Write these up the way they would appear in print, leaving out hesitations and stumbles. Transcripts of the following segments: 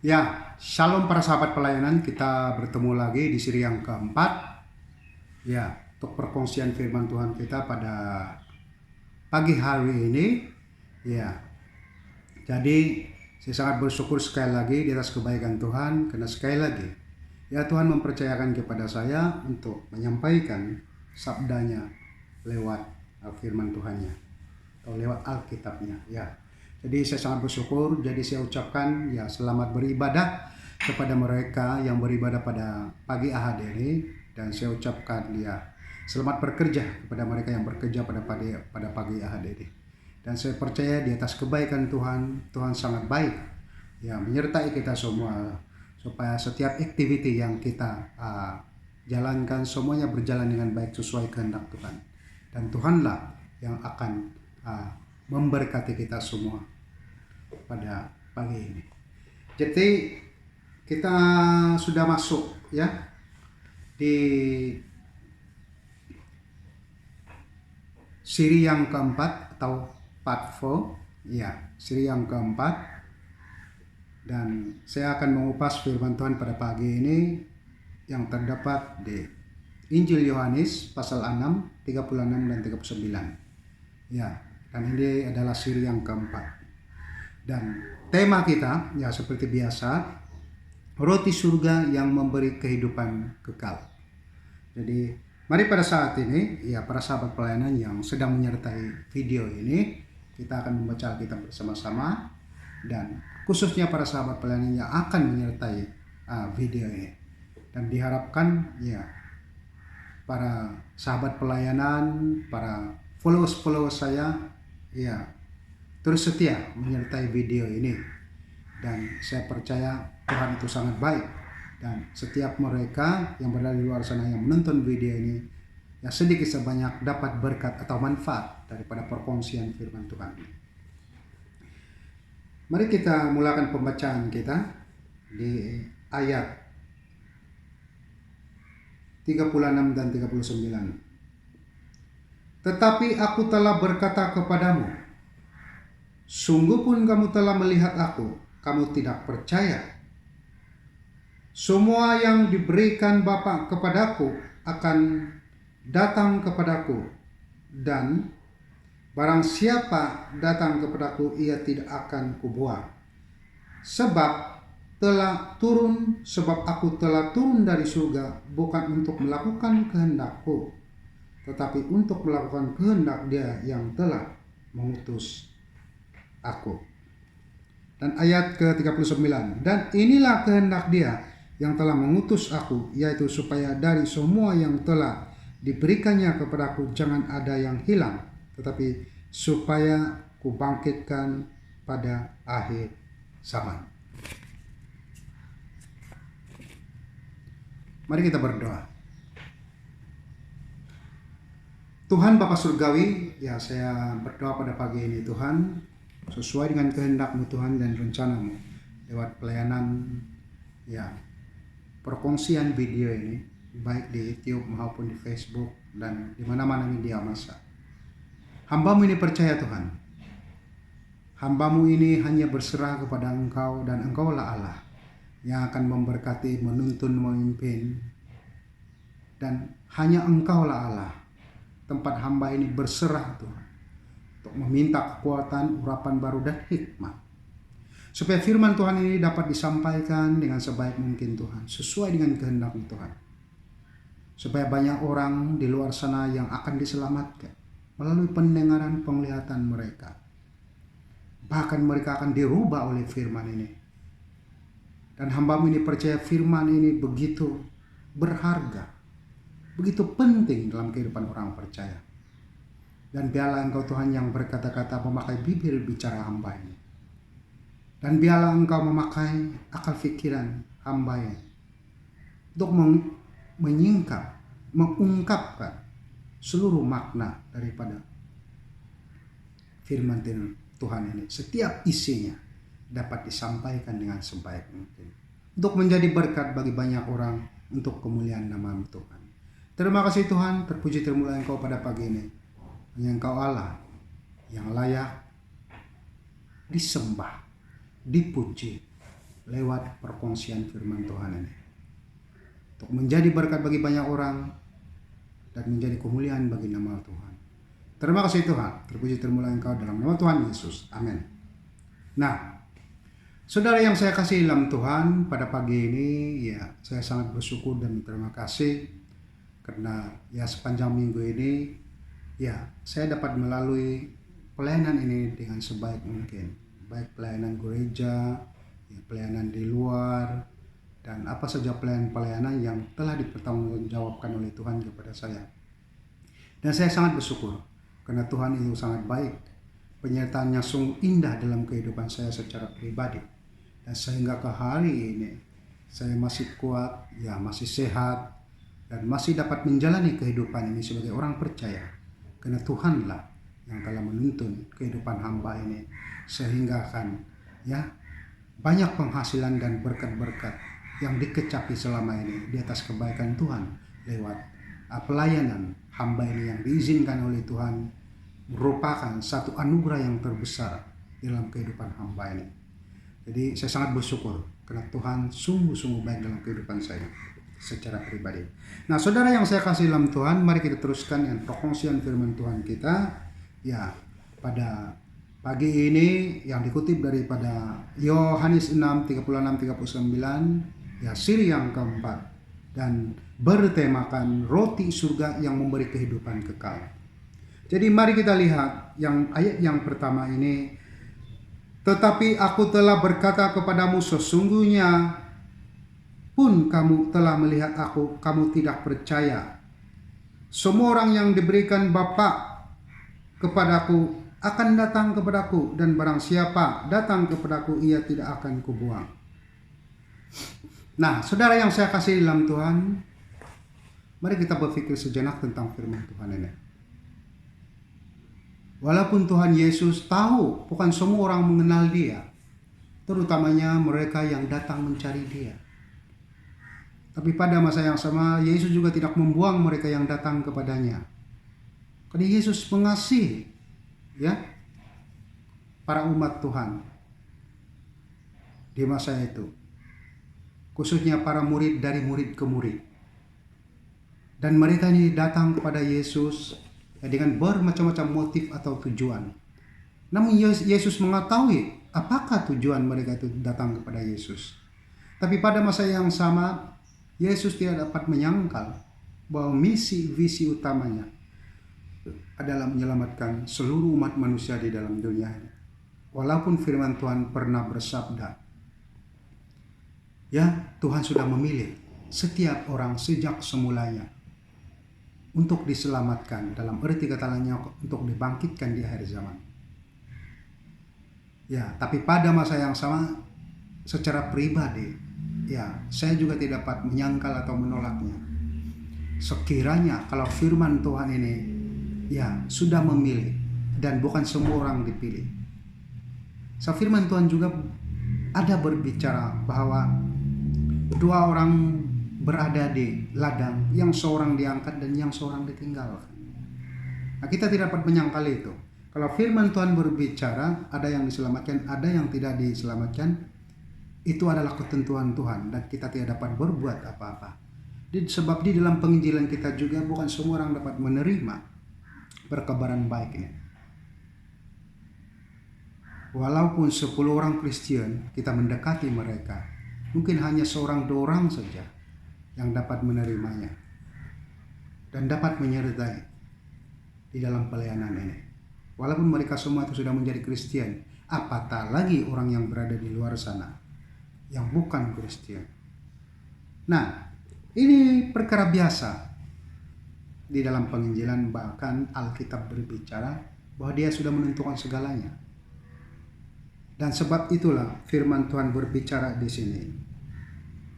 Ya, shalom para sahabat pelayanan. Kita bertemu lagi di seri yang keempat. Ya, untuk perkongsian firman Tuhan kita pada pagi hari ini. Ya, jadi saya sangat bersyukur sekali lagi di atas kebaikan Tuhan. Karena sekali lagi, ya Tuhan mempercayakan kepada saya untuk menyampaikan sabdanya lewat firman Tuhannya. Atau lewat Alkitabnya. Ya, jadi saya sangat bersyukur. Jadi saya ucapkan ya selamat beribadah kepada mereka yang beribadah pada pagi Ahad ini, dan saya ucapkan ya selamat bekerja kepada mereka yang bekerja pada pagi Ahad ini. Dan saya percaya di atas kebaikan Tuhan, Tuhan sangat baik ya menyertai kita semua supaya setiap aktiviti yang kita jalankan semuanya berjalan dengan baik sesuai kehendak Tuhan. Dan Tuhanlah yang akan memberkati kita semua pada pagi ini. Jadi kita sudah masuk ya di seri yang keempat atau part 4 ya, seri yang keempat, dan saya akan mengupas firman Tuhan pada pagi ini yang terdapat di Injil Yohanes pasal 6, 36 dan 39. Ya, dan ini adalah siri yang keempat. Dan tema kita ya seperti biasa, roti surga yang memberi kehidupan kekal. Jadi mari pada saat ini ya para sahabat pelayanan yang sedang menyertai video ini, kita akan membaca Alkitab bersama-sama, dan khususnya para sahabat pelayanan yang akan menyertai video ini. Dan diharapkan ya para sahabat pelayanan, para followers saya ya terus setia menyertai video ini, dan saya percaya Tuhan itu sangat baik, dan setiap mereka yang berada di luar sana yang menonton video ini ya sedikit sebanyak dapat berkat atau manfaat daripada perkongsian firman Tuhan. Mari kita mulakan pembacaan kita di ayat 36 dan 39. Tetapi aku telah berkata kepadamu, sungguh pun kamu telah melihat aku, kamu tidak percaya. Semua yang diberikan Bapa kepadaku akan datang kepadaku, dan barang siapa datang kepadaku ia tidak akan kubuang. Sebab aku telah turun dari surga bukan untuk melakukan kehendakku, tetapi untuk melakukan kehendak Dia yang telah mengutus aku. Dan ayat ke-39, dan inilah kehendak Dia yang telah mengutus aku, yaitu supaya dari semua yang telah diberikannya kepadaku jangan ada yang hilang, tetapi supaya kubangkitkan pada akhir zaman. Mari kita berdoa. Tuhan Bapa Surgawi, ya saya berdoa pada pagi ini Tuhan, sesuai dengan kehendak-Mu Tuhan dan rencana-Mu lewat pelayanan ya perkongsian video ini, baik di YouTube maupun di Facebook dan di mana-mana media massa. Hamba-Mu ini percaya Tuhan, hamba-Mu ini hanya berserah kepada Engkau, dan Engkaulah Allah yang akan memberkati, menuntun, memimpin, dan hanya Engkaulah Allah tempat hamba ini berserah Tuhan untuk meminta kekuatan, urapan baru dan hikmat, supaya firman Tuhan ini dapat disampaikan dengan sebaik mungkin Tuhan, sesuai dengan kehendak Tuhan, supaya banyak orang di luar sana yang akan diselamatkan melalui pendengaran penglihatan mereka, bahkan mereka akan dirubah oleh firman ini. Dan hamba-Mu ini percaya firman ini begitu berharga, begitu penting dalam kehidupan orang percaya. Dan biarlah Engkau Tuhan yang berkata-kata memakai bibir bicara hamba ini, dan biarlah Engkau memakai akal pikiran hamba ini untuk mengungkapkan seluruh makna daripada firman Tuhan ini. Setiap isinya dapat disampaikan dengan sebaik mungkin untuk menjadi berkat bagi banyak orang untuk kemuliaan nama-Mu Tuhan. Terima kasih Tuhan, terpuji termulia Engkau pada pagi ini. Hanya Engkau Allah yang layak disembah, dipuji, lewat perkongsian firman Tuhan ini. Untuk menjadi berkat bagi banyak orang dan menjadi kemuliaan bagi nama Tuhan. Terima kasih Tuhan, terpuji termulia Engkau dalam nama Tuhan Yesus. Amin. Nah, saudara yang saya kasih dalam Tuhan, pada pagi ini ya saya sangat bersyukur dan berterima kasih karena ya sepanjang minggu ini ya saya dapat melalui pelayanan ini dengan sebaik mungkin. Baik pelayanan gereja, ya, pelayanan di luar, dan apa saja pelayanan yang telah dipertanggungjawabkan oleh Tuhan kepada saya. Dan saya sangat bersyukur karena Tuhan itu sangat baik. Penyertaannya sungguh indah dalam kehidupan saya secara pribadi. Dan sehingga ke hari ini saya masih kuat, ya masih sehat, dan masih dapat menjalani kehidupan ini sebagai orang percaya. Karena Tuhanlah yang telah menuntun kehidupan hamba ini sehingga akan ya banyak penghasilan dan berkat-berkat yang dikecapi selama ini di atas kebaikan Tuhan lewat pelayanan hamba ini yang diizinkan oleh Tuhan, merupakan satu anugerah yang terbesar dalam kehidupan hamba ini. Jadi saya sangat bersyukur karena Tuhan sungguh-sungguh baik dalam kehidupan saya secara pribadi. Nah, saudara yang saya kasih dalam Tuhan, mari kita teruskan dengan perkongsian firman Tuhan kita. Ya, pada pagi ini yang dikutip daripada Yohanes 6:36-39, ya siri yang keempat, dan bertemakan roti surga yang memberi kehidupan kekal. Jadi mari kita lihat yang ayat yang pertama ini. Tetapi aku telah berkata kepadamu, sesungguhnya pun kamu telah melihat aku, kamu tidak percaya. Semua orang yang diberikan Bapa kepadaku akan datang kepadaku, dan barang siapa datang kepadaku ia tidak akan kubuang. Nah, saudara yang saya kasih dalam Tuhan, mari kita berpikir sejenak tentang firman Tuhan ini. Walaupun Tuhan Yesus tahu bukan semua orang mengenal Dia, terutamanya mereka yang datang mencari Dia. Tapi pada masa yang sama, Yesus juga tidak membuang mereka yang datang kepadanya. Karena Yesus mengasihi ya para umat Tuhan di masa itu, khususnya para murid dari murid ke murid. Dan mereka ini datang kepada Yesus ya, dengan bermacam-macam motif atau tujuan. Namun Yesus mengetahui apakah tujuan mereka itu datang kepada Yesus. Tapi pada masa yang sama, Yesus tidak dapat menyangkal bahwa misi-visi utamanya adalah menyelamatkan seluruh umat manusia di dalam dunia ini. Walaupun firman Tuhan pernah bersabda, ya Tuhan sudah memilih setiap orang sejak semulanya untuk diselamatkan, dalam arti kata lainnya untuk dibangkitkan di akhir zaman. Ya, tapi pada masa yang sama secara pribadi, ya saya juga tidak dapat menyangkal atau menolaknya. Sekiranya kalau firman Tuhan ini ya sudah memilih dan bukan semua orang dipilih. So, firman Tuhan juga ada berbicara bahwa dua orang berada di ladang, yang seorang diangkat dan yang seorang ditinggalkan. Nah, kita tidak dapat menyangkal itu. Kalau firman Tuhan berbicara, ada yang diselamatkan, ada yang tidak diselamatkan, itu adalah ketentuan Tuhan dan kita tidak dapat berbuat apa-apa. Sebab di dalam penginjilan kita juga bukan semua orang dapat menerima perkabaran baik ini. Walaupun 10 orang Kristen kita mendekati mereka, mungkin hanya seorang dua orang saja yang dapat menerimanya dan dapat menyertai di dalam pelayanan ini. Walaupun mereka semua itu sudah menjadi Kristen, apatah lagi orang yang berada di luar sana yang bukan Kristen. Nah, ini perkara biasa di dalam penginjilan, bahkan Alkitab berbicara bahwa Dia sudah menentukan segalanya. Dan sebab itulah firman Tuhan berbicara di sini.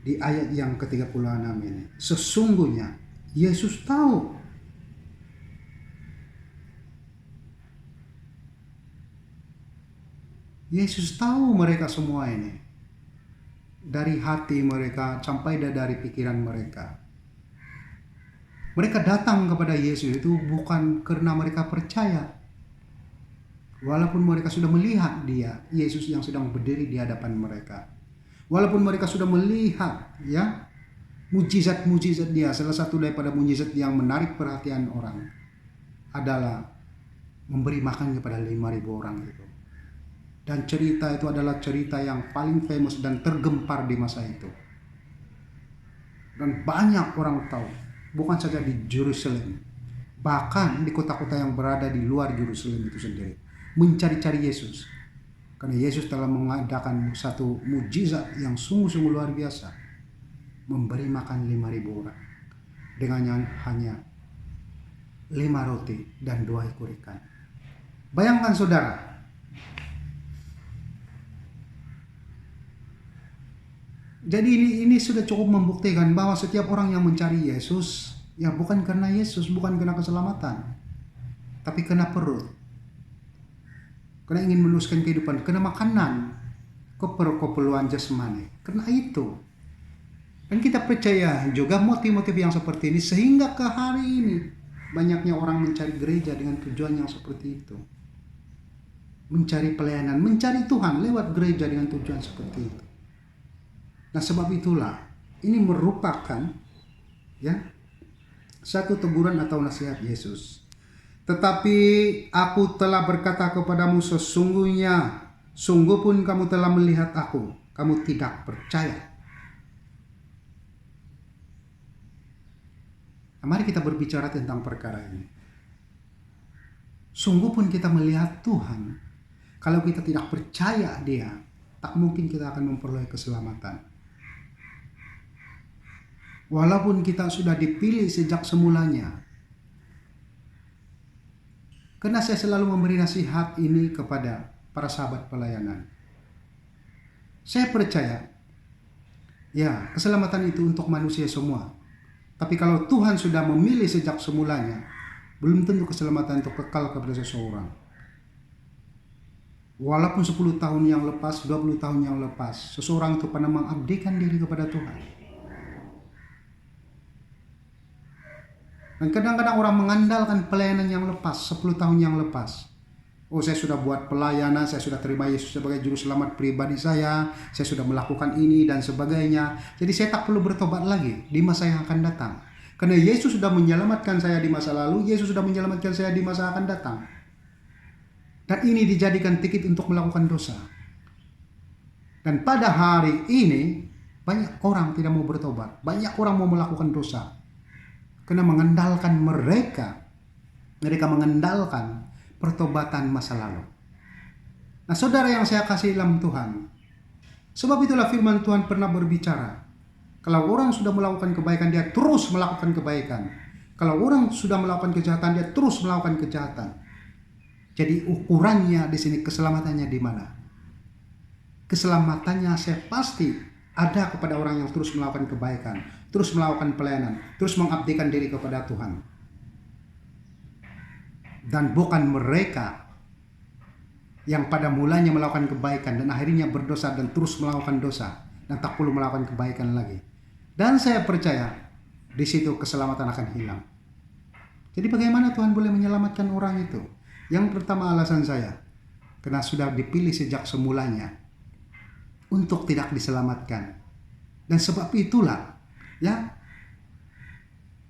Di ayat yang ke-36 ini. Sesungguhnya Yesus tahu. Yesus tahu mereka semua ini. Dari hati mereka sampai dari pikiran mereka. Mereka datang kepada Yesus itu bukan karena mereka percaya. Walaupun mereka sudah melihat Dia, Yesus yang sedang berdiri di hadapan mereka. Walaupun mereka sudah melihat ya mujizat-mujizat dia, salah satu daripada mujizat yang menarik perhatian orang adalah memberi makan kepada 5.000 orang itu. Dan cerita itu adalah cerita yang paling famous dan tergempar di masa itu. Dan banyak orang tahu, bukan saja di Yerusalem, bahkan di kota-kota yang berada di luar Yerusalem itu sendiri, mencari-cari Yesus. Karena Yesus telah mengadakan satu mujizat yang sungguh-sungguh luar biasa, memberi makan 5.000 orang dengan hanya 5 roti dan 2 ekor ikan. Bayangkan saudara, jadi ini sudah cukup membuktikan bahwa setiap orang yang mencari Yesus, ya bukan karena Yesus, bukan karena keselamatan, tapi karena perut, karena ingin meneruskan kehidupan, karena makanan, keperluan jasmani, karena itu. Dan kita percaya juga motif-motif yang seperti ini sehingga ke hari ini banyaknya orang mencari gereja dengan tujuan yang seperti itu. Mencari pelayanan, mencari Tuhan lewat gereja dengan tujuan seperti itu. Nah, sebab itulah ini merupakan ya satu teguran atau nasihat Yesus. Tetapi aku telah berkata kepadamu sesungguhnya, sungguh pun kamu telah melihat aku, kamu tidak percaya. Nah, mari kita berbicara tentang perkara ini. Sungguh pun kita melihat Tuhan. Kalau kita tidak percaya Dia, tak mungkin kita akan memperoleh keselamatan. Walaupun kita sudah dipilih sejak semulanya. Karena saya selalu memberi nasihat ini kepada para sahabat pelayanan. Saya percaya, ya, keselamatan itu untuk manusia semua. Tapi kalau Tuhan sudah memilih sejak semulanya, belum tentu keselamatan itu kekal kepada seseorang. Walaupun 10 tahun yang lepas, 20 tahun yang lepas, seseorang itu pernah mengabdikan diri kepada Tuhan. Dan kadang-kadang orang mengandalkan pelayanan yang lepas, 10 tahun yang lepas. Oh, saya sudah buat pelayanan, saya sudah terima Yesus sebagai juru selamat pribadi saya sudah melakukan ini dan sebagainya. Jadi saya tak perlu bertobat lagi di masa yang akan datang. Karena Yesus sudah menyelamatkan saya di masa lalu, Yesus sudah menyelamatkan saya di masa akan datang. Dan ini dijadikan tiket untuk melakukan dosa. Dan pada hari ini, banyak orang tidak mau bertobat. Banyak orang mau melakukan dosa. Karena mereka mengandalkan pertobatan masa lalu. Nah, saudara yang saya kasih dalam Tuhan, sebab itulah firman Tuhan pernah berbicara. Kalau orang sudah melakukan kebaikan, dia terus melakukan kebaikan. Kalau orang sudah melakukan kejahatan, dia terus melakukan kejahatan. Jadi ukurannya di sini, keselamatannya di mana? Keselamatannya saya pasti ada kepada orang yang terus melakukan kebaikan, terus melakukan pelayanan, terus mengabdikan diri kepada Tuhan. Dan bukan mereka yang pada mulanya melakukan kebaikan dan akhirnya berdosa dan terus melakukan dosa dan tak perlu melakukan kebaikan lagi. Dan saya percaya di situ keselamatan akan hilang. Jadi bagaimana Tuhan boleh menyelamatkan orang itu? Yang pertama alasan saya, karena sudah dipilih sejak semulanya untuk tidak diselamatkan. Dan sebab itulah ya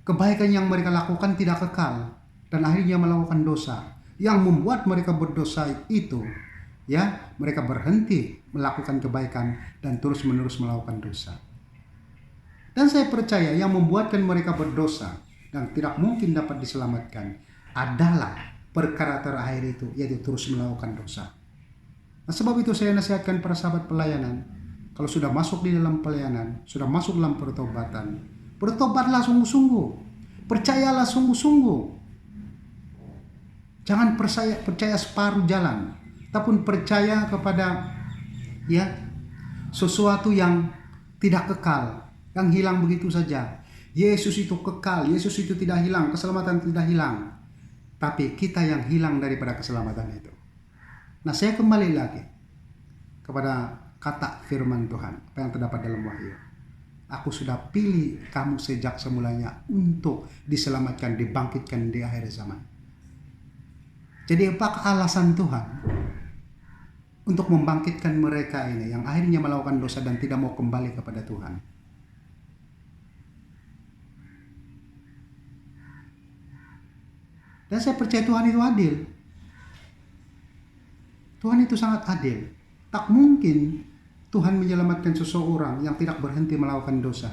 kebaikan yang mereka lakukan tidak kekal. Dan akhirnya melakukan dosa yang membuat mereka berdosa itu, ya, mereka berhenti melakukan kebaikan dan terus-menerus melakukan dosa. Dan saya percaya yang membuatkan mereka berdosa dan tidak mungkin dapat diselamatkan adalah perkara terakhir itu, yaitu terus melakukan dosa. Nah, sebab itu saya nasihatkan para sahabat pelayanan, kalau sudah masuk di dalam pelayanan, sudah masuk dalam pertobatan, bertobatlah sungguh-sungguh, percayalah sungguh-sungguh. Jangan percaya separuh jalan, tapi percaya kepada ya sesuatu yang tidak kekal, yang hilang begitu saja. Yesus itu kekal, Yesus itu tidak hilang, keselamatan tidak hilang. Tapi kita yang hilang daripada keselamatan itu. Nah, saya kembali lagi kepada kata firman Tuhan, apa yang terdapat dalam Wahyu. Aku sudah pilih kamu sejak semulanya untuk diselamatkan, dibangkitkan di akhir zaman. Jadi apakah alasan Tuhan untuk membangkitkan mereka ini yang akhirnya melakukan dosa dan tidak mau kembali kepada Tuhan. Dan saya percaya Tuhan itu adil. Tuhan itu sangat adil. Tak mungkin Tuhan menyelamatkan seseorang yang tidak berhenti melakukan dosa.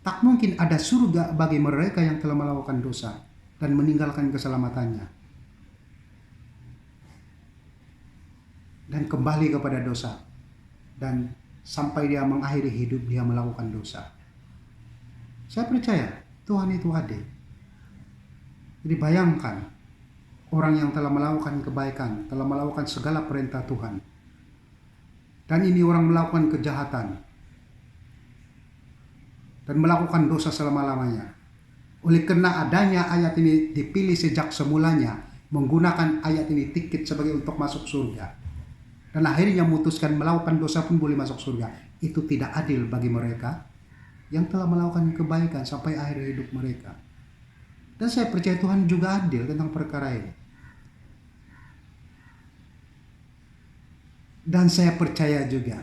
Tak mungkin ada surga bagi mereka yang telah melakukan dosa dan meninggalkan keselamatannya dan kembali kepada dosa, dan sampai dia mengakhiri hidup dia melakukan dosa. Saya percaya Tuhan itu adil. Jadi bayangkan orang yang telah melakukan kebaikan, telah melakukan segala perintah Tuhan, dan ini orang melakukan kejahatan dan melakukan dosa selama-lamanya. Oleh karena adanya ayat ini dipilih sejak semulanya, menggunakan ayat ini tiket sebagai untuk masuk surga, dan akhirnya memutuskan melakukan dosa pun boleh masuk surga. Itu tidak adil bagi mereka yang telah melakukan kebaikan sampai akhir hidup mereka. Dan saya percaya Tuhan juga adil tentang perkara ini. Dan saya percaya juga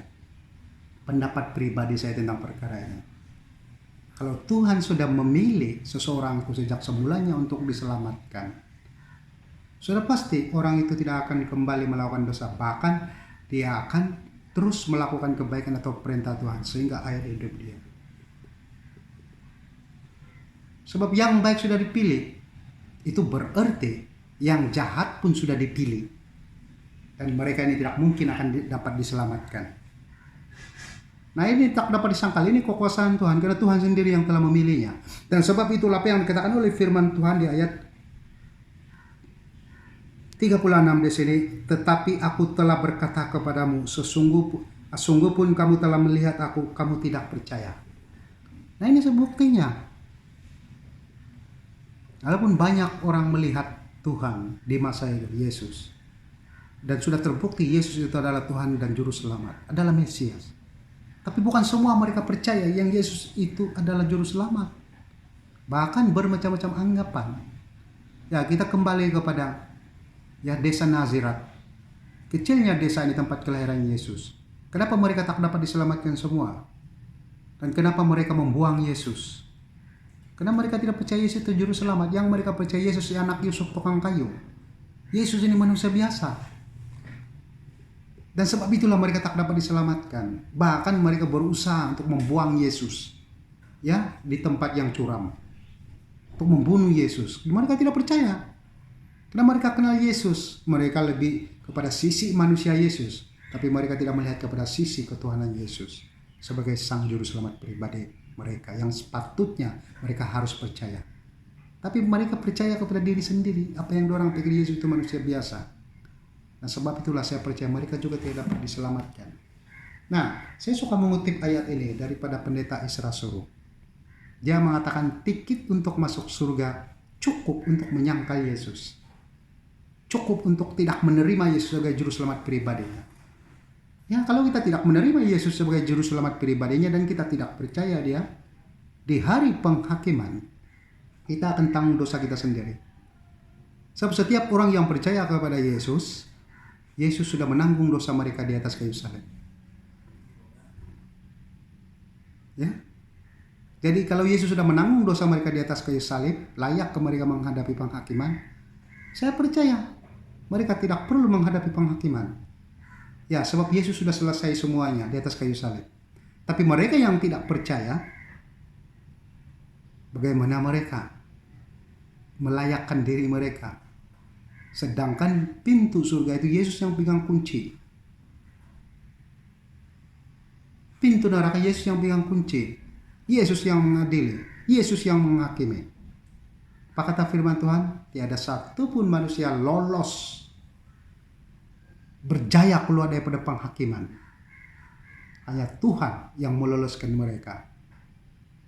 pendapat pribadi saya tentang perkara ini. Kalau Tuhan sudah memilih seseorang itu sejak semulanya untuk diselamatkan, sudah pasti orang itu tidak akan kembali melakukan dosa. Bahkan dia akan terus melakukan kebaikan atau perintah Tuhan sehingga akhir hidup dia. Sebab yang baik sudah dipilih, itu berarti yang jahat pun sudah dipilih. Dan mereka ini tidak mungkin akan dapat diselamatkan. Nah, ini tak dapat disangkal, ini kekuasaan Tuhan, karena Tuhan sendiri yang telah memilihnya. Dan sebab itulah apa yang dikatakan oleh firman Tuhan di ayat 36 di sini, tetapi aku telah berkata kepadamu, sungguh pun kamu telah melihat aku, kamu tidak percaya. Nah, ini sebuktinya. Walaupun banyak orang melihat Tuhan di masa hidup Yesus, dan sudah terbukti Yesus itu adalah Tuhan dan Juru Selamat, adalah Mesias. Tapi bukan semua mereka percaya yang Yesus itu adalah Juru Selamat. Bahkan bermacam-macam anggapan. Ya, kita kembali kepada desa Nazaret. Kecilnya desa ini tempat kelahiran Yesus. Kenapa mereka tak dapat diselamatkan semua? Dan kenapa mereka membuang Yesus? Karena mereka tidak percaya Yesus itu Juru Selamat. Yang mereka percaya Yesus anak Yusuf tukang kayu. Yesus ini manusia biasa. Dan sebab itulah mereka tak dapat diselamatkan. Bahkan mereka berusaha untuk membuang Yesus, ya, di tempat yang curam, untuk membunuh Yesus. Mereka tidak percaya. Karena mereka kenal Yesus, mereka lebih kepada sisi manusia Yesus, tapi mereka tidak melihat kepada sisi ketuhanan Yesus sebagai sang juru selamat pribadi mereka yang sepatutnya mereka harus percaya. Tapi mereka percaya kepada diri sendiri, apa yang orang pikir Yesus itu manusia biasa. Nah, sebab itulah saya percaya mereka juga tidak dapat diselamatkan. Nah, saya suka mengutip ayat ini daripada pendeta Isra Suruh. Dia mengatakan tiket untuk masuk surga cukup untuk menyangkal Yesus. Cukup untuk tidak menerima Yesus sebagai juru selamat pribadinya. Ya, kalau kita tidak menerima Yesus sebagai juru selamat pribadinya dan kita tidak percaya dia, di hari penghakiman kita akan tanggung dosa kita sendiri. Sebab setiap orang yang percaya kepada Yesus, Yesus sudah menanggung dosa mereka di atas kayu salib. Ya. Jadi kalau Yesus sudah menanggung dosa mereka di atas kayu salib, layak ke mereka menghadapi penghakiman, saya percaya mereka tidak perlu menghadapi penghakiman. Ya, sebab Yesus sudah selesai semuanya di atas kayu salib. Tapi mereka yang tidak percaya, bagaimana mereka melayakkan diri mereka? Sedangkan pintu surga itu Yesus yang pegang kunci. Pintu neraka Yesus yang pegang kunci. Yesus yang mengadili. Yesus yang menghakimi. Apa kata firman Tuhan? Tiada satu pun manusia lolos, berjaya keluar daripada penghakiman. Hanya Tuhan yang meloloskan mereka.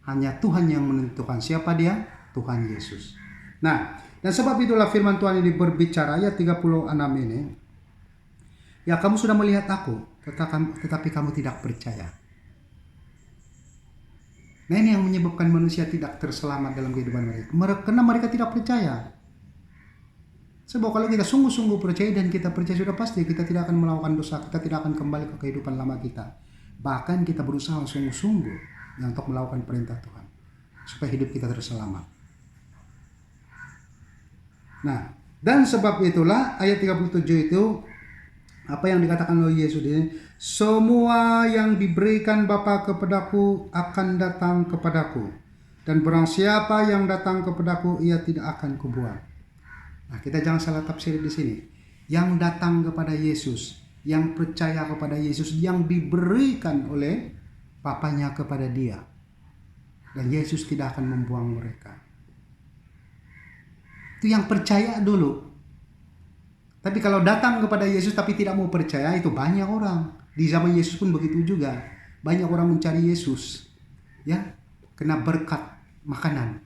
Hanya Tuhan yang menentukan siapa dia? Tuhan Yesus. Nah, dan sebab itulah firman Tuhan ini berbicara ayat 36 ini. Ya, kamu sudah melihat aku, tetapi kamu tidak percaya. Nah, ini yang menyebabkan manusia tidak terselamat dalam kehidupan mereka. Karena mereka tidak percaya. Sebab kalau kita sungguh-sungguh percaya dan kita percaya sudah pasti kita tidak akan melakukan dosa, kita tidak akan kembali ke kehidupan lama kita. Bahkan kita berusaha sungguh-sungguh untuk melakukan perintah Tuhan supaya hidup kita terselamat. Nah, dan sebab itulah ayat 37 itu apa yang dikatakan oleh Yesus ini, semua yang diberikan Bapa kepadaku akan datang kepadaku, dan barang siapa yang datang kepadaku ia tidak akan kubuang. Nah, kita jangan salah tafsir di sini. Yang datang kepada Yesus, yang percaya kepada Yesus, yang diberikan oleh Bapanya kepada dia. Dan Yesus tidak akan membuang mereka. Itu yang percaya dulu. Tapi kalau datang kepada Yesus tapi tidak mau percaya, itu banyak orang. Di zaman Yesus pun begitu juga. Banyak orang mencari Yesus. Ya, kena berkat makanan,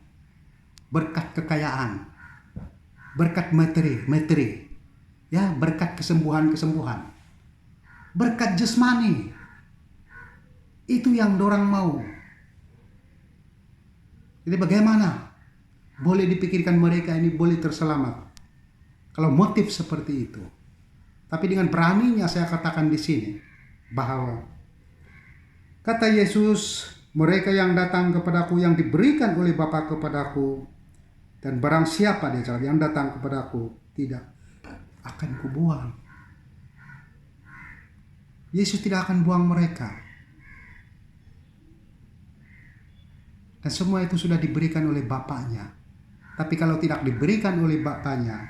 berkat kekayaan, berkat materi, ya, berkat kesembuhan, berkat jasmani. Itu yang dorang mau. Jadi bagaimana boleh dipikirkan mereka ini boleh terselamat kalau motif seperti itu? Tapi dengan beraninya saya katakan di sini bahwa kata Yesus, mereka yang datang kepadaku, yang diberikan oleh Bapa kepadaku, dan barang siapa dia cakap yang datang kepadaku tidak akan kubuang. Yesus tidak akan buang mereka. Dan semua itu sudah diberikan oleh Bapaknya. Tapi kalau tidak diberikan oleh Bapaknya,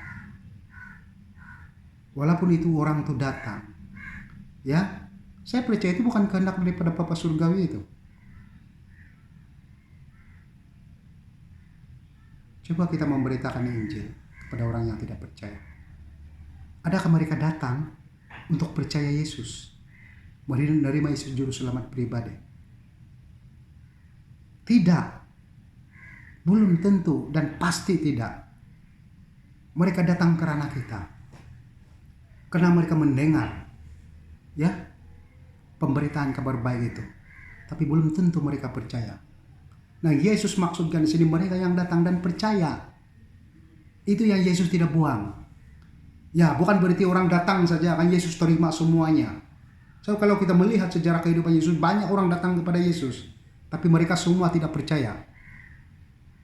walaupun itu orang itu datang, ya, saya percaya itu bukan kehendak daripada Bapa Surgawi itu. Coba kita memberitakan Injil kepada orang yang tidak percaya. Adakah mereka datang untuk percaya Yesus, menerima Yesus juru selamat pribadi? Tidak. Belum tentu dan pasti tidak. Mereka datang karena kita. Karena mereka mendengar, ya, pemberitaan kabar baik itu. Tapi belum tentu mereka percaya. Nah, Yesus maksudkan di sini mereka yang datang dan percaya. Itu yang Yesus tidak buang. Ya, bukan berarti orang datang saja kan Yesus terima semuanya. So, kalau kita melihat sejarah kehidupan Yesus, banyak orang datang kepada Yesus, tapi mereka semua tidak percaya.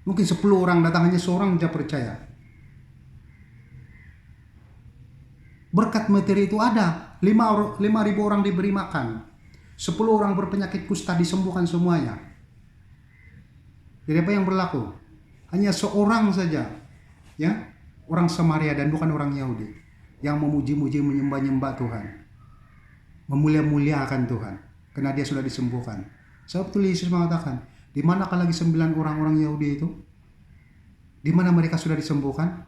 Mungkin 10 orang datang, hanya seorang saja percaya. Berkat materi itu ada. 5.000 orang diberi makan. 10 orang berpenyakit kusta disembuhkan semuanya. Jadi apa yang berlaku? Hanya seorang saja, ya, orang Samaria dan bukan orang Yahudi, yang memuji-muji, menyembah-nyembah Tuhan, memulia-muliakan Tuhan, karena dia sudah disembuhkan. Sebab itu Yesus mengatakan, di manakah lagi 9 orang-orang Yahudi itu? Di mana mereka sudah disembuhkan?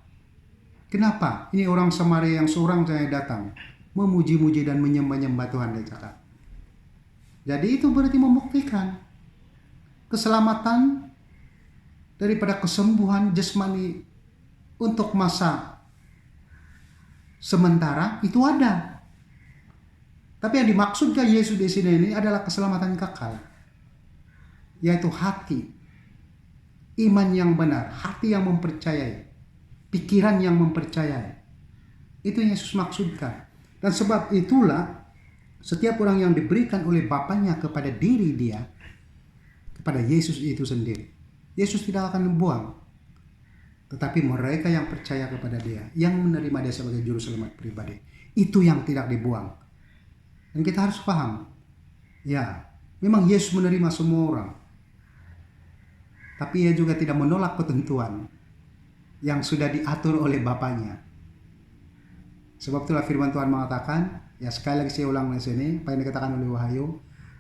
Kenapa? Ini orang Samaria yang seorang saja datang, memuji-muji dan menyembah-nyembah Tuhan, dia cakap. Jadi itu berarti membuktikan keselamatan daripada kesembuhan jasmani untuk masa sementara itu ada. Tapi yang dimaksudkan Yesus di sini ini adalah keselamatan kekal, yaitu hati, iman yang benar, hati yang mempercayai, pikiran yang mempercayai. Itu yang Yesus maksudkan. Dan sebab itulah setiap orang yang diberikan oleh Bapaknya kepada diri dia, kepada Yesus itu sendiri, Yesus tidak akan membuang. Tetapi mereka yang percaya kepada dia, yang menerima dia sebagai juru selamat pribadi, itu yang tidak dibuang. Dan kita harus paham, ya, memang Yesus menerima semua orang, tapi ia juga tidak menolak ketentuan yang sudah diatur oleh Bapaknya. Sebab itulah firman Tuhan mengatakan, ya, sekali lagi saya ulang di sini, apa yang dikatakan oleh Wahyu,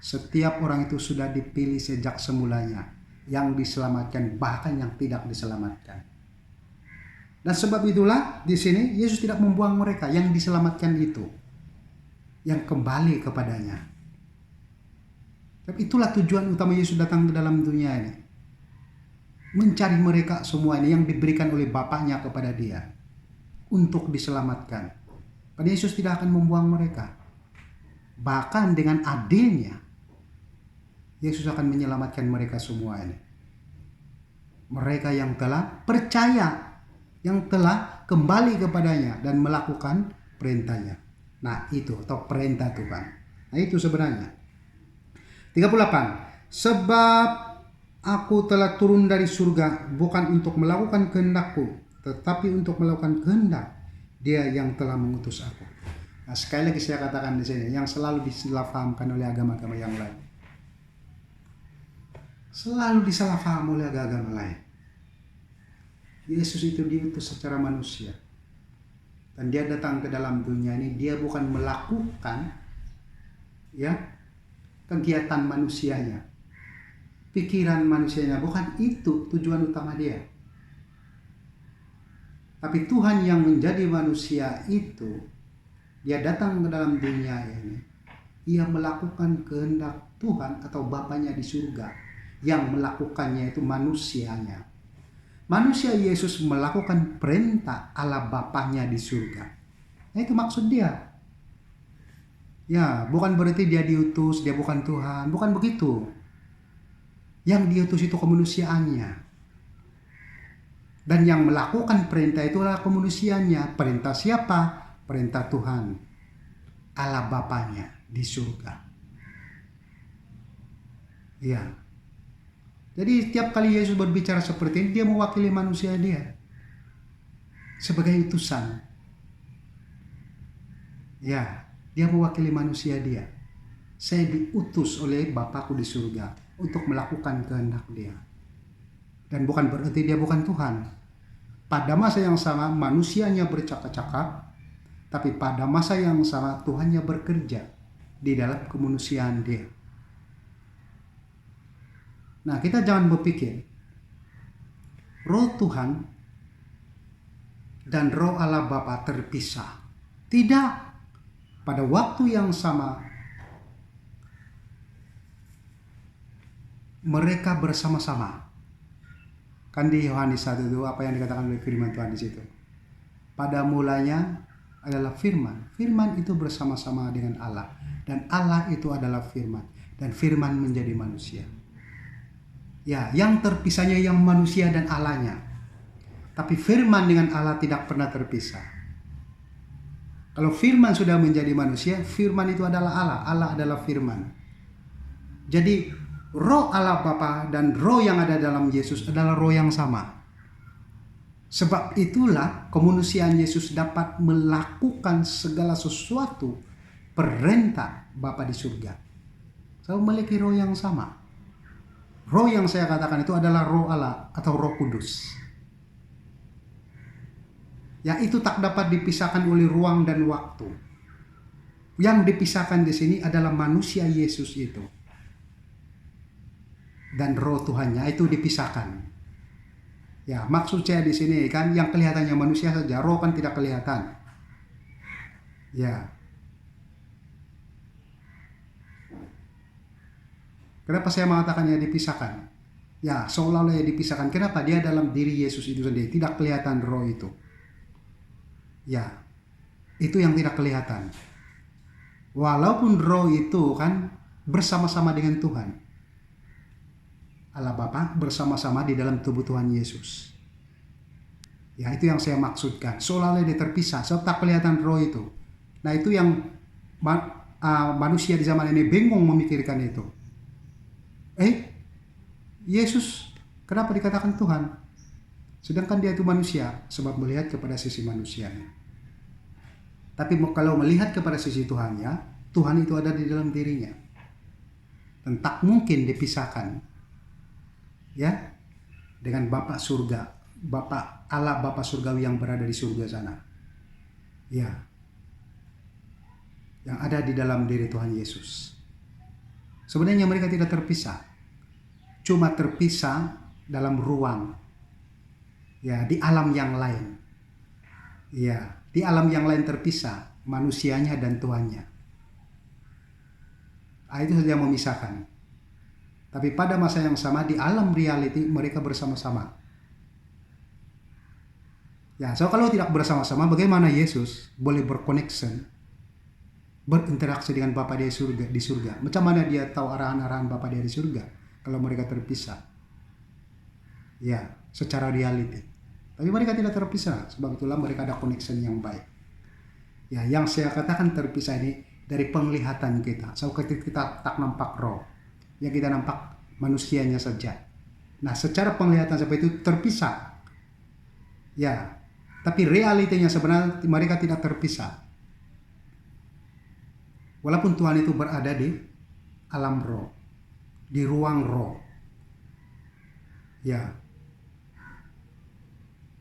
setiap orang itu sudah dipilih sejak semulanya, yang diselamatkan bahkan yang tidak diselamatkan. Dan sebab itulah di sini Yesus tidak membuang mereka yang diselamatkan itu, yang kembali kepadanya. Tapi itulah tujuan utama Yesus datang ke dalam dunia ini, mencari mereka semua ini yang diberikan oleh Bapaknya kepada dia untuk diselamatkan. Padahal Yesus tidak akan membuang mereka. Bahkan dengan adilnya Yesus akan menyelamatkan mereka semua ini. Mereka yang telah percaya, yang telah kembali kepadanya dan melakukan perintahnya. Nah itu, atau perintah Tuhan. Nah itu sebenarnya. 38. Sebab aku telah turun dari surga bukan untuk melakukan kehendakku, tetapi untuk melakukan kehendak Dia yang telah mengutus aku. Nah, sekali lagi saya katakan di sini, yang selalu disalahpahamkan oleh agama-agama yang lain. Selalu disalahpaham oleh agama lain. Yesus itu diutus secara manusia. Dan dia datang ke dalam dunia ini, dia bukan melakukan kegiatan manusianya. Pikiran manusianya, bukan itu tujuan utama dia. Tapi Tuhan yang menjadi manusia itu, dia datang ke dalam dunia ini, ia melakukan kehendak Tuhan atau Bapanya di surga. Yang melakukannya itu manusianya. Manusia Yesus melakukan perintah Allah Bapanya di surga. Nah, itu maksud dia. Ya, bukan berarti dia diutus, dia bukan Tuhan, bukan begitu. Yang diutus itu kemanusiaannya. Dan yang melakukan perintah itu adalah kemanusiaannya. Perintah siapa? Perintah Tuhan, Allah Bapanya di surga. Ya. Jadi setiap kali Yesus berbicara seperti ini, dia mewakili manusia dia sebagai utusan. Ya, dia mewakili manusia dia. Saya diutus oleh Bapakku di surga untuk melakukan kehendak dia. Dan bukan berarti dia bukan Tuhan. Pada masa yang sama manusianya bercakap-cakap, tapi pada masa yang sama Tuhannya bekerja di dalam kemanusiaan dia. Nah, kita jangan berpikir Roh Tuhan dan Roh Allah Bapa terpisah. Tidak. Pada waktu yang sama mereka bersama-sama. Kan di Yohanes 1 itu apa yang dikatakan oleh firman Tuhan di situ. Pada mulanya adalah firman. Firman itu bersama-sama dengan Allah. Dan Allah itu adalah firman. Dan firman menjadi manusia. Ya, yang terpisahnya yang manusia dan Allahnya. Tapi firman dengan Allah tidak pernah terpisah. Kalau firman sudah menjadi manusia, firman itu adalah Allah. Allah adalah firman. Jadi Roh Allah Bapa dan Roh yang ada dalam Yesus adalah Roh yang sama. Sebab itulah kemanusiaan Yesus dapat melakukan segala sesuatu perintah Bapa di surga. Saya memiliki Roh yang sama. Roh yang saya katakan itu adalah Roh Allah atau Roh Kudus. Yang itu tak dapat dipisahkan oleh ruang dan waktu. Yang dipisahkan di sini adalah manusia Yesus itu. Dan Roh Tuhannya itu dipisahkan. Ya, maksud saya di sini kan yang kelihatannya manusia saja, Roh kan tidak kelihatan. Ya. Kenapa saya mengatakannya dipisahkan? Ya, seolah-olah dipisahkan. Kenapa? Dia dalam diri Yesus itu sendiri, tidak kelihatan Roh itu. Ya, itu yang tidak kelihatan. Walaupun Roh itu kan bersama-sama dengan Tuhan. Allah Bapa bersama-sama di dalam tubuh Tuhan Yesus. Ya, itu yang saya maksudkan. Seolah-olah dia terpisah, sebab tak kelihatan Roh itu. Nah, itu yang manusia di zaman ini bingung memikirkan itu. Yesus kenapa dikatakan Tuhan? Sedangkan dia itu manusia, sebab melihat kepada sisi manusianya. Tapi kalau melihat kepada sisi Tuhannya, Tuhan itu ada di dalam dirinya. Dan tak mungkin dipisahkan. Ya, dengan Bapa surga, Bapa Allah Bapa surgawi yang berada di surga sana. Ya. Yang ada di dalam diri Tuhan Yesus. Sebenarnya mereka tidak terpisah. Cuma terpisah dalam ruang. Ya, di alam yang lain. Ya, di alam yang lain terpisah, manusianya dan Tuhannya. Itu saja yang memisahkan. Tapi pada masa yang sama di alam reality mereka bersama-sama. Ya, so kalau tidak bersama-sama bagaimana Yesus boleh berkoneksi, berinteraksi dengan Bapa dia di surga? Macam mana dia tahu arahan-arahan Bapa dia di surga kalau mereka terpisah? Ya, secara reality. Tapi mereka tidak terpisah, sebab itulah mereka ada connection yang baik. Ya, yang saya katakan terpisah ini dari penglihatan kita. So ketika kita tak nampak roh, ya kita nampak manusianya saja. Nah, secara penglihatan seperti itu terpisah. Ya, tapi realitinya sebenarnya mereka tidak terpisah. Walaupun Tuhan itu berada di alam roh, di ruang roh. Ya,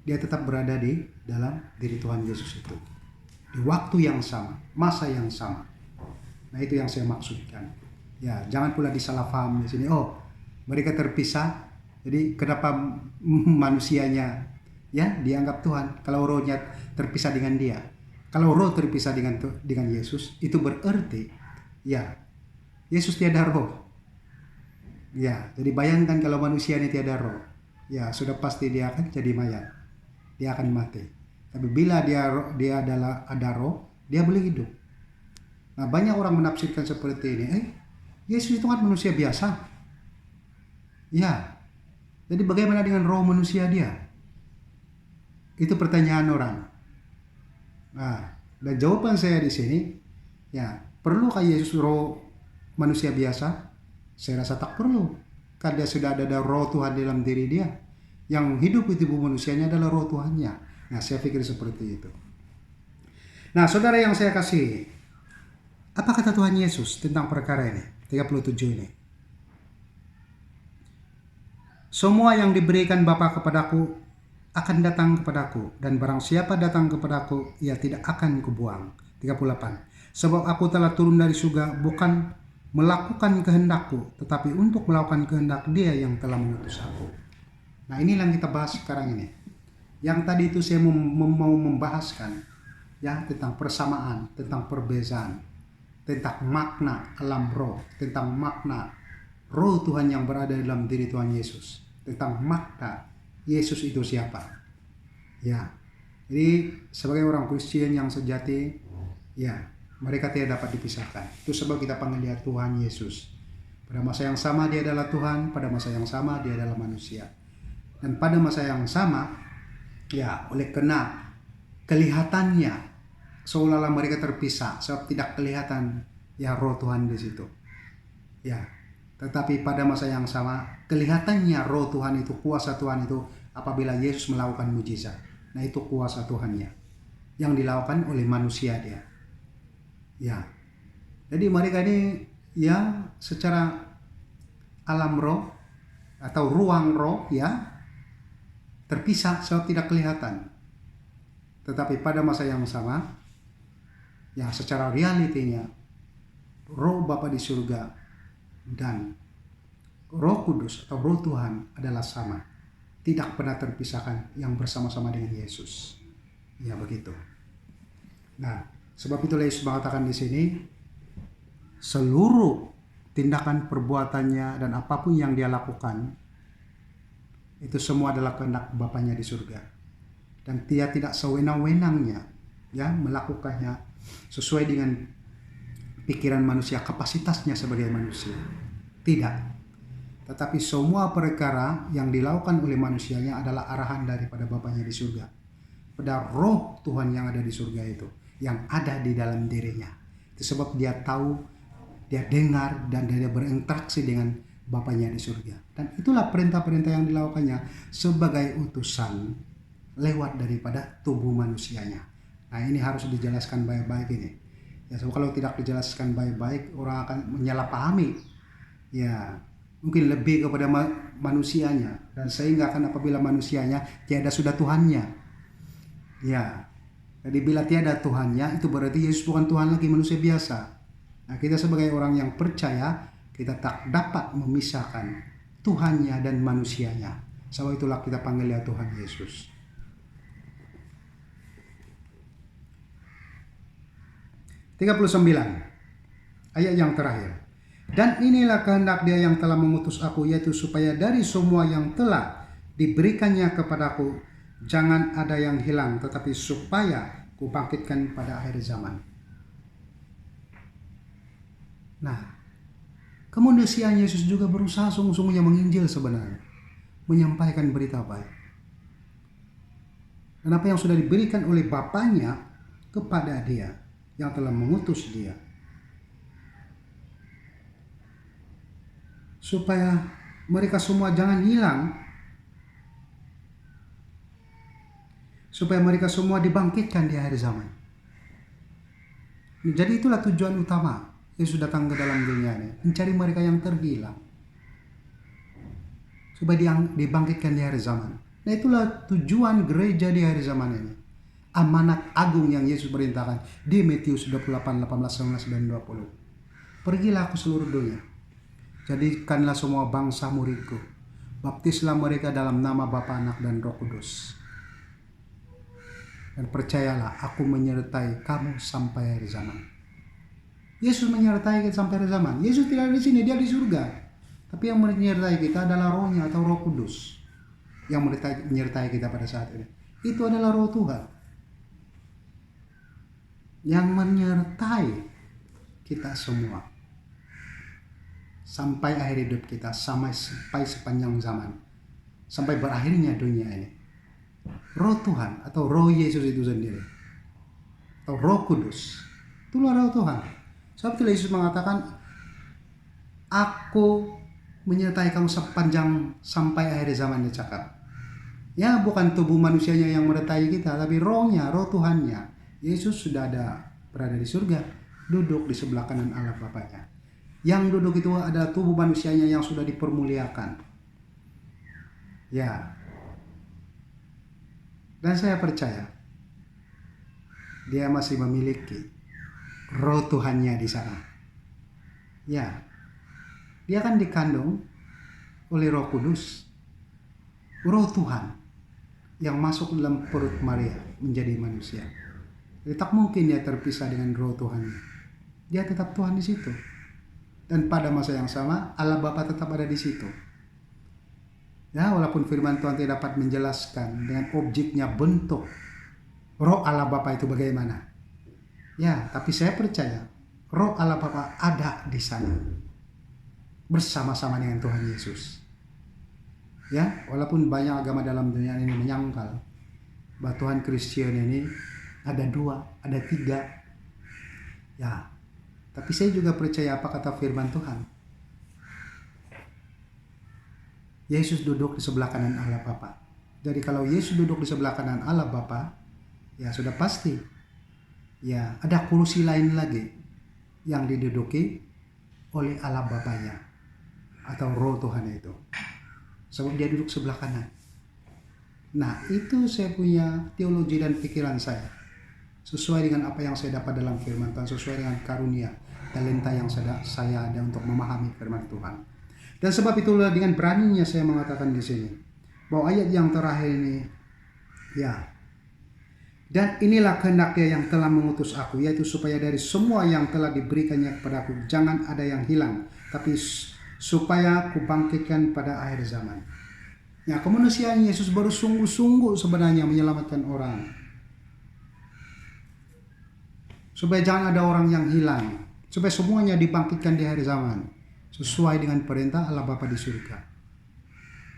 dia tetap berada di dalam diri Tuhan Yesus itu. Di waktu yang sama, masa yang sama. Nah, itu yang saya maksudkan. Ya, jangan pula disalah paham di sini. Oh, mereka terpisah. Jadi kenapa manusianya ya dianggap Tuhan kalau rohnya terpisah dengan dia? Kalau roh terpisah dengan Yesus, itu berarti ya Yesus tiada roh. Ya, jadi bayangkan kalau manusia ini tiada roh, ya sudah pasti dia akan jadi mayat. Dia akan mati. Tapi bila dia adalah ada roh, dia boleh hidup. Nah, banyak orang menafsirkan seperti ini. Yesus itu kan manusia biasa. Ya. Jadi bagaimana dengan roh manusia dia? Itu pertanyaan orang. Nah, dan jawaban saya di sini, ya, perlukah Yesus roh manusia biasa? Saya rasa tak perlu. Karena sudah ada roh Tuhan dalam diri dia. Yang hidup di tubuh manusianya adalah roh Tuhannya. Nah, saya pikir seperti itu. Nah, saudara yang saya kasih, apa kata Tuhan Yesus tentang perkara ini? 37 ini. Semua yang diberikan Bapa kepadaku akan datang kepadaku, dan barang siapa datang kepadaku, ia tidak akan kubuang. 38. Sebab aku telah turun dari surga bukan melakukan kehendakku, tetapi untuk melakukan kehendak Dia yang telah mengutus aku. Nah, inilah yang kita bahas sekarang ini. Yang tadi itu saya mau membahaskan ya tentang persamaan, tentang perbezaan, tentang makna alam roh, tentang makna roh Tuhan yang berada dalam diri Tuhan Yesus, tentang makna Yesus itu siapa. Ya, jadi sebagai orang Kristen yang sejati, ya mereka tidak dapat dipisahkan. Itu sebab kita panggil dia Tuhan Yesus. Pada masa yang sama dia adalah Tuhan, pada masa yang sama dia adalah manusia. Dan pada masa yang sama, ya oleh karena kelihatannya seolah-olah mereka terpisah, sebab tidak kelihatan ya roh Tuhan di situ. Ya, tetapi pada masa yang sama kelihatannya roh Tuhan itu, kuasa Tuhan itu apabila Yesus melakukan mujizat. Nah, itu kuasa Tuhannya yang dilakukan oleh manusia dia. Ya, jadi mereka ini ya secara alam roh atau ruang roh ya terpisah sebab tidak kelihatan. Tetapi pada masa yang sama, ya secara realitinya, roh Bapa di surga dan roh kudus atau roh Tuhan adalah sama. Tidak pernah terpisahkan yang bersama-sama dengan Yesus. Ya begitu. Nah, sebab itulah Yesus mengatakan di sini, seluruh tindakan perbuatannya dan apapun yang dia lakukan, itu semua adalah kehendak Bapanya di surga. Dan dia tidak sewenang-wenangnya ya melakukannya sesuai dengan pikiran manusia, kapasitasnya sebagai manusia. Tidak. Tetapi semua perkara yang dilakukan oleh manusianya adalah arahan daripada Bapanya di surga. Pada roh Tuhan yang ada di surga itu, yang ada di dalam dirinya. Itu sebab dia tahu, dia dengar, dan dia berinteraksi dengan Bapanya di surga. Dan itulah perintah-perintah yang dilakukannya sebagai utusan lewat daripada tubuh manusianya. Nah, ini harus dijelaskan baik-baik ini. Ya, so kalau tidak dijelaskan baik-baik, orang akan menyalahpahami. Ya, mungkin lebih kepada manusianya, dan sehingga kan apabila manusianya tiada sudah Tuhannya. Ya. Jadi bila tiada Tuhannya, itu berarti Yesus bukan Tuhan lagi, manusia biasa. Nah, kita sebagai orang yang percaya, kita tak dapat memisahkan Tuhannya dan manusianya. Sebab itulah kita panggil ya Tuhan Yesus. (39) ayat yang terakhir. Dan inilah kehendak Dia yang telah mengutus aku, yaitu supaya dari semua yang telah diberikannya kepadaku, jangan ada yang hilang, tetapi supaya kubangkitkan pada akhir zaman. Nah, kemanusiaan Yesus juga berusaha sungguh-sungguhnya menginjil sebenarnya, menyampaikan berita baik. dan apa yang sudah diberikan oleh Bapaknya kepada dia yang telah mengutus dia, supaya mereka semua jangan hilang, supaya mereka semua dibangkitkan di akhir zaman. Jadi itulah tujuan utama Yesus datang ke dalam dunia ini, mencari mereka yang terhilang, supaya dibangkitkan di akhir zaman. Nah, itulah tujuan gereja di akhir zaman ini. Amanat agung yang Yesus perintahkan di Matius 28, 18, 19, dan 20. Pergilah ke seluruh dunia, jadikanlah semua bangsa muridku, baptislah mereka dalam nama Bapa, Anak, dan Roh Kudus. Dan percayalah, aku menyertai kamu sampai akhir zaman. Yesus menyertai kita sampai akhir zaman. Yesus tidak di sini, dia di surga. Tapi yang menyertai kita adalah Roh-Nya atau Roh Kudus yang menyertai kita pada saat ini. Itu adalah Roh Tuhan yang menyertai kita semua sampai akhir hidup kita, sampai sepanjang zaman, sampai berakhirnya dunia ini. Roh Tuhan atau Roh Yesus itu sendiri, atau Roh Kudus, itulah Roh Tuhan. Sebab itu Yesus mengatakan, aku menyertai kamu sepanjang sampai akhir zaman, dia cakap. Ya, bukan tubuh manusianya yang menyertai kita, tapi rohnya, roh Tuhannya. Yesus sudah berada di surga, duduk di sebelah kanan Allah Bapaknya. Yang duduk itu adalah tubuh manusianya yang sudah dipermuliakan. Ya. Dan saya percaya dia masih memiliki roh Tuhannya di sana. Ya. Dia akan dikandung oleh Roh Kudus, Roh Tuhan yang masuk dalam perut Maria menjadi manusia. Jadi tak mungkin dia terpisah dengan roh Tuhannya. Dia tetap Tuhan di situ. Dan pada masa yang sama Allah Bapa tetap ada di situ. Ya, walaupun firman Tuhan tidak dapat menjelaskan dengan objeknya bentuk roh Allah Bapa itu bagaimana. Ya, tapi saya percaya roh Allah Bapa ada di sana bersama-sama dengan Tuhan Yesus. Ya, walaupun banyak agama dalam dunia ini menyangkal bahwa Tuhan Kristen ini ada 2, ada 3. Ya, tapi saya juga percaya apa kata firman Tuhan. Yesus duduk di sebelah kanan Allah Bapa. Jadi kalau Yesus duduk di sebelah kanan Allah Bapa, ya sudah pasti. Ya, ada kursi lain lagi yang diduduki oleh Allah Bapanya atau roh Tuhan itu. Sebab dia duduk sebelah kanan. Nah, itu saya punya teologi dan pikiran saya. Sesuai dengan apa yang saya dapat dalam firman Tuhan, sesuai dengan karunia, talenta yang saya ada untuk memahami firman Tuhan. Dan sebab itulah dengan beraninya saya mengatakan di sini bahwa ayat yang terakhir ini, ya, dan inilah kehendak Dia yang telah mengutus aku, yaitu supaya dari semua yang telah diberikannya kepadaku jangan ada yang hilang, tapi supaya aku bangkitkan pada akhir zaman. Ya, kemanusiaan Yesus baru sungguh-sungguh sebenarnya menyelamatkan orang, supaya jangan ada orang yang hilang, supaya semuanya dibangkitkan di akhir zaman sesuai dengan perintah Allah Bapa di surga.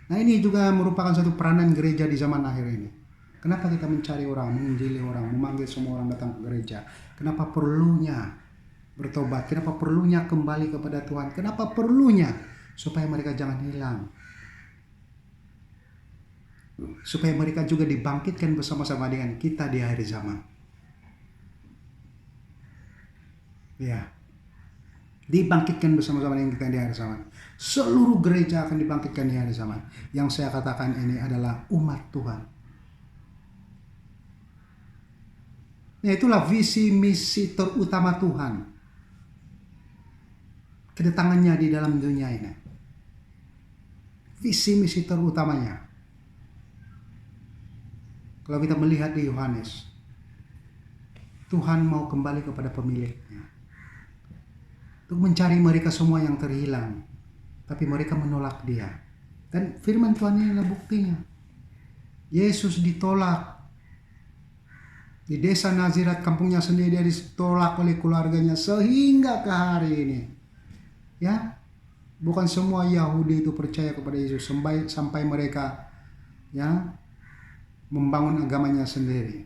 Nah, ini juga merupakan satu peranan gereja di zaman akhir ini. Kenapa kita mencari orang, menginjili orang, memanggil semua orang datang ke gereja? Kenapa perlunya bertobat? Kenapa perlunya kembali kepada Tuhan? Kenapa perlunya? Supaya mereka jangan hilang. Supaya mereka juga dibangkitkan bersama-sama dengan kita di akhir zaman. Ya. Dibangkitkan bersama-sama dengan kita di akhir zaman. Seluruh gereja akan dibangkitkan di akhir zaman. Yang saya katakan ini adalah umat Tuhan. Nah, itulah visi misi terutama Tuhan. Kedatangannya di dalam dunia ini. Visi misi terutamanya. Kalau kita melihat di Yohanes, Tuhan mau kembali kepada pemiliknya. Untuk mencari mereka semua yang terhilang. Tapi mereka menolak Dia. Dan firman Tuhan ini adalah buktinya. Yesus ditolak. Di desa Nazaret, kampungnya sendiri, dia ditolak oleh keluarganya sehingga ke hari ini. Ya, bukan semua Yahudi itu percaya kepada Yesus sampai mereka, ya, membangun agamanya sendiri,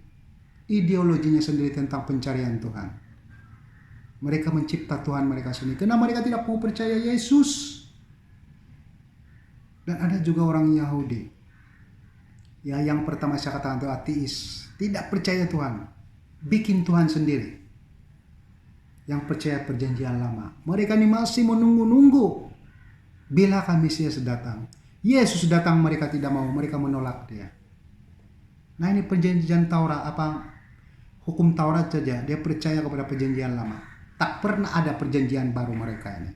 ideologinya sendiri tentang pencarian Tuhan. Mereka mencipta Tuhan mereka sendiri karena mereka tidak mau percaya Yesus. Dan ada juga orang Yahudi, ya, yang pertama saya katakan itu ateis, tidak percaya Tuhan, bikin Tuhan sendiri, yang percaya perjanjian lama. Mereka ini masih menunggu-nunggu bilakah Mesias datang. Yesus datang, mereka tidak mau, mereka menolak dia. Nah, ini perjanjian Taurat, hukum Taurat saja dia percaya kepada perjanjian lama. Tak pernah ada perjanjian baru mereka ini.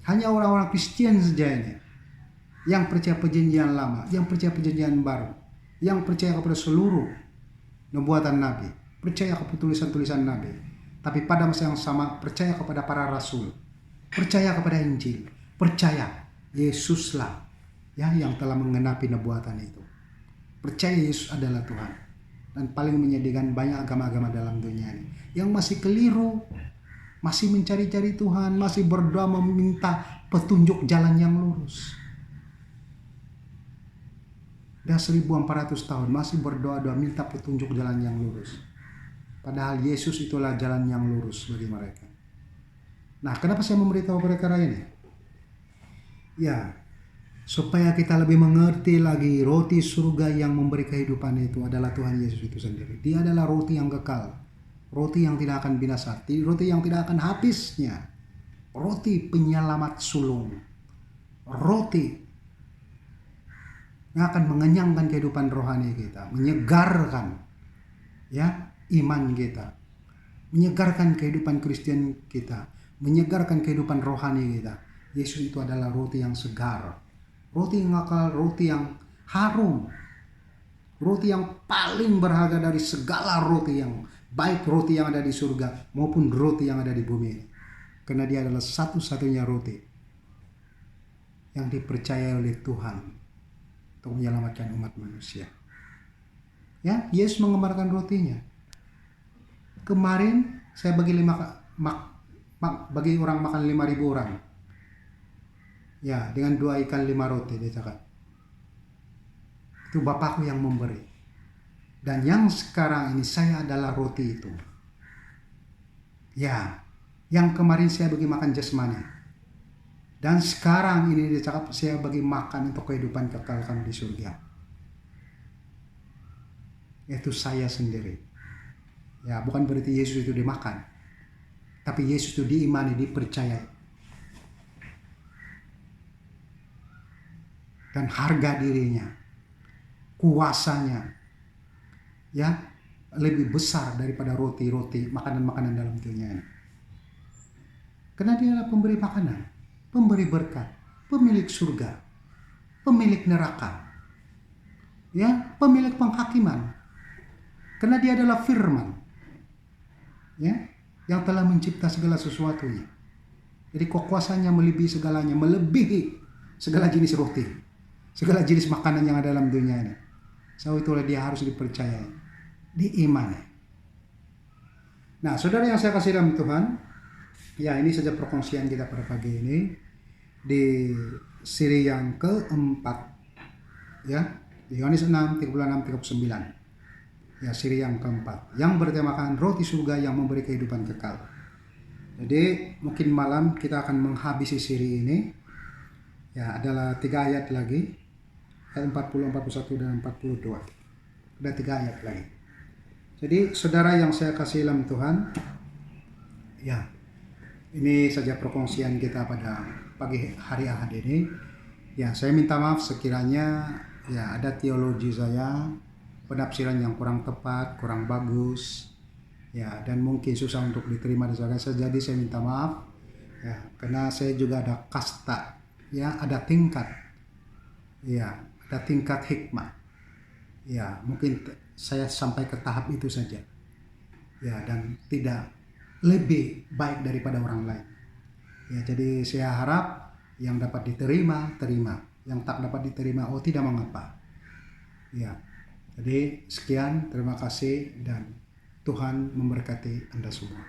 Hanya orang-orang Kristen saja ini yang percaya perjanjian lama, yang percaya perjanjian baru, yang percaya kepada seluruh nubuatan Nabi, percaya kepada tulisan-tulisan Nabi. Tapi pada masa yang sama percaya kepada para rasul, percaya kepada Injil, percaya Yesuslah ya yang telah menggenapi nubuatan itu. Percaya Yesus adalah Tuhan. Dan paling menyedihkan, banyak agama-agama dalam dunia ini yang masih keliru, masih mencari-cari Tuhan, masih berdoa meminta petunjuk jalan yang lurus. Dah 1400 tahun masih berdoa-doa minta petunjuk jalan yang lurus. Padahal Yesus itulah jalan yang lurus bagi mereka. Nah, kenapa saya memberitahu perkara ini? Ya, supaya kita lebih mengerti lagi roti surga yang memberi kehidupan itu adalah Tuhan Yesus itu sendiri. Dia adalah roti yang kekal, roti yang tidak akan binasa, roti yang tidak akan habisnya, roti penyelamat sulung, roti yang akan mengenyangkan kehidupan rohani kita, menyegarkan ya iman kita, menyegarkan kehidupan Kristen kita, menyegarkan kehidupan rohani kita. Yesus itu adalah roti yang segar, roti yang kekal, roti yang harum, roti yang paling berharga dari segala roti yang baik, roti yang ada di surga maupun roti yang ada di bumi ini. Karena dia adalah satu-satunya roti yang dipercaya oleh Tuhan untuk menyelamatkan umat manusia. Ya, Yesus mengembarkan rotinya. Kemarin saya bagi bagi orang makan 5.000 orang. Ya, dengan 2 ikan 5 roti dia cakap. Itu Bapakku yang memberi. Dan yang sekarang ini saya adalah roti itu. Ya, yang kemarin saya bagi makan jasmani. Dan sekarang ini dia cakap saya bagi makan untuk kehidupan kekal kami di surga. Itu saya sendiri. Ya, bukan berarti Yesus itu dimakan. Tapi Yesus itu diimani, dipercayai. Dan harga dirinya, kuasanya, ya, lebih besar daripada roti-roti, makanan-makanan dalam dunia ini. Karena dia adalah pemberi makanan, pemberi berkat, pemilik surga, pemilik neraka, ya, pemilik penghakiman. Karena dia adalah firman, ya, yang telah mencipta segala sesuatunya. Jadi kekuasaannya melebihi segalanya, melebihi segala jenis roti, segala jenis makanan yang ada dalam dunia ini. So itulah dia harus dipercayai, diimani. Nah, saudara yang saya kasih dalam Tuhan, ya, ini saja perkongsian kita pada pagi ini di siri yang keempat, ya, di Yohanes 6, 36, 39. Ya, siri yang keempat yang bertemakan roti surga yang memberi kehidupan kekal. Jadi mungkin malam kita akan menghabisi siri ini. Ya, adalah 3 ayat lagi, ayat 40, 41 dan 42. Ada 3 ayat lagi. Jadi saudara yang saya kasih dalam Tuhan, ya, ini saja perkongsian kita pada pagi hari Ahad ini. Ya, saya minta maaf sekiranya ya ada teologi saya, penafsiran yang kurang tepat, kurang bagus, ya, dan mungkin susah untuk diterima di saudara. Jadi saya minta maaf, ya, karena saya juga ada kasta, ya, ada tingkat, ya, ada tingkat hikmah, ya, mungkin saya sampai ke tahap itu saja, ya, dan tidak lebih baik daripada orang lain. Ya, jadi saya harap yang dapat diterima, terima, yang tak dapat diterima, oh tidak mengapa, ya. Jadi sekian, terima kasih dan Tuhan memberkati Anda semua.